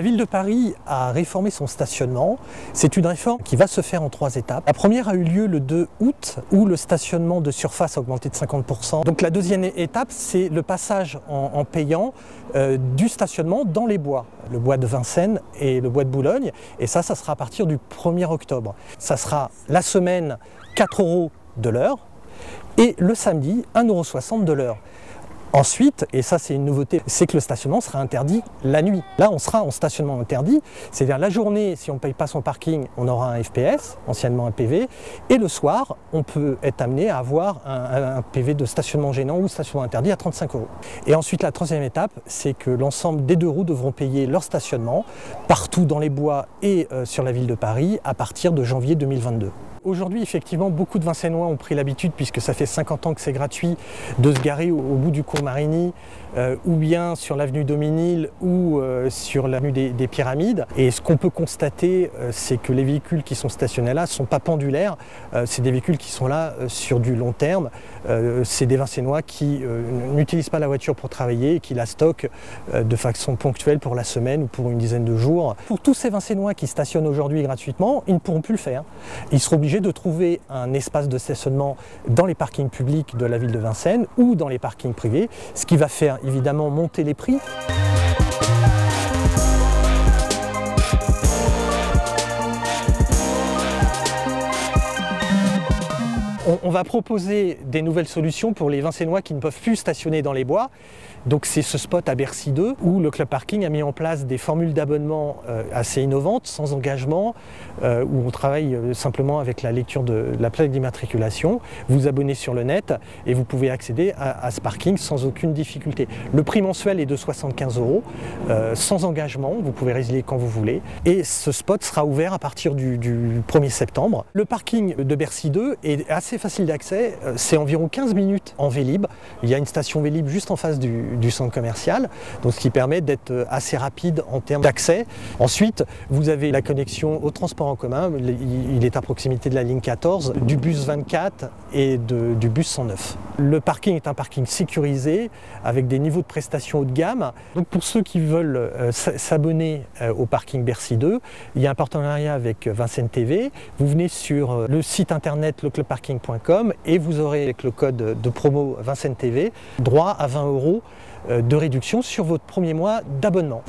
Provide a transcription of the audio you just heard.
La ville de Paris a réformé son stationnement. C'est une réforme qui va se faire en 3 étapes. La première a eu lieu le 2 août où le stationnement de surface a augmenté de 50%. Donc la deuxième étape, c'est le passage en payant du stationnement dans les bois. Le bois de Vincennes et le bois de Boulogne. Et ça sera à partir du 1er octobre. Ça sera la semaine 4 € de l'heure et le samedi 1,60 € de l'heure. Ensuite, et ça c'est une nouveauté, c'est que le stationnement sera interdit la nuit. Là on sera en stationnement interdit, c'est-à-dire la journée, si on ne paye pas son parking, on aura un FPS, anciennement un PV, et le soir, on peut être amené à avoir un PV de stationnement gênant ou stationnement interdit à 35 €. Et ensuite la troisième étape, c'est que l'ensemble des 2 roues devront payer leur stationnement partout dans les bois et sur la ville de Paris à partir de janvier 2022. Aujourd'hui, effectivement, beaucoup de Vincennois ont pris l'habitude, puisque ça fait 50 ans que c'est gratuit, de se garer au bout du cours Marigny, ou bien sur l'avenue Daumesnil, ou sur l'avenue des Pyramides. Et ce qu'on peut constater, c'est que les véhicules qui sont stationnés là ne sont pas pendulaires, c'est des véhicules qui sont là sur du long terme. C'est des Vincennois qui n'utilisent pas la voiture pour travailler et qui la stockent de façon ponctuelle pour la semaine ou pour une dizaine de jours. Pour tous ces Vincennois qui stationnent aujourd'hui gratuitement, ils ne pourront plus le faire. Ils seront obligés de trouver un espace de stationnement dans les parkings publics de la ville de Vincennes ou dans les parkings privés, ce qui va faire évidemment monter les prix. On va proposer des nouvelles solutions pour les Vincennois qui ne peuvent plus stationner dans les bois. Donc c'est ce spot à Bercy 2 où le Club Parking a mis en place des formules d'abonnement assez innovantes, sans engagement, où on travaille simplement avec la lecture de la plaque d'immatriculation. Vous abonnez sur le net et vous pouvez accéder à ce parking sans aucune difficulté. Le prix mensuel est de 75 €, sans engagement, vous pouvez résilier quand vous voulez. Et ce spot sera ouvert à partir du 1er septembre. Le parking de Bercy 2 est assez facile d'accès, c'est environ 15 minutes en Vélib. Il y a une station Vélib juste en face du centre commercial, donc ce qui permet d'être assez rapide en termes d'accès. Ensuite, vous avez la connexion au transport en commun, il est à proximité de la ligne 14, du bus 24 et du bus 109. Le parking est un parking sécurisé avec des niveaux de prestations haut de gamme. Donc pour ceux qui veulent s'abonner au parking Bercy 2, il y a un partenariat avec Vincennes TV. Vous venez sur le site internet leclubparking.com et vous aurez avec le code de promo Vincennes TV droit à 20 € de réduction sur votre premier mois d'abonnement.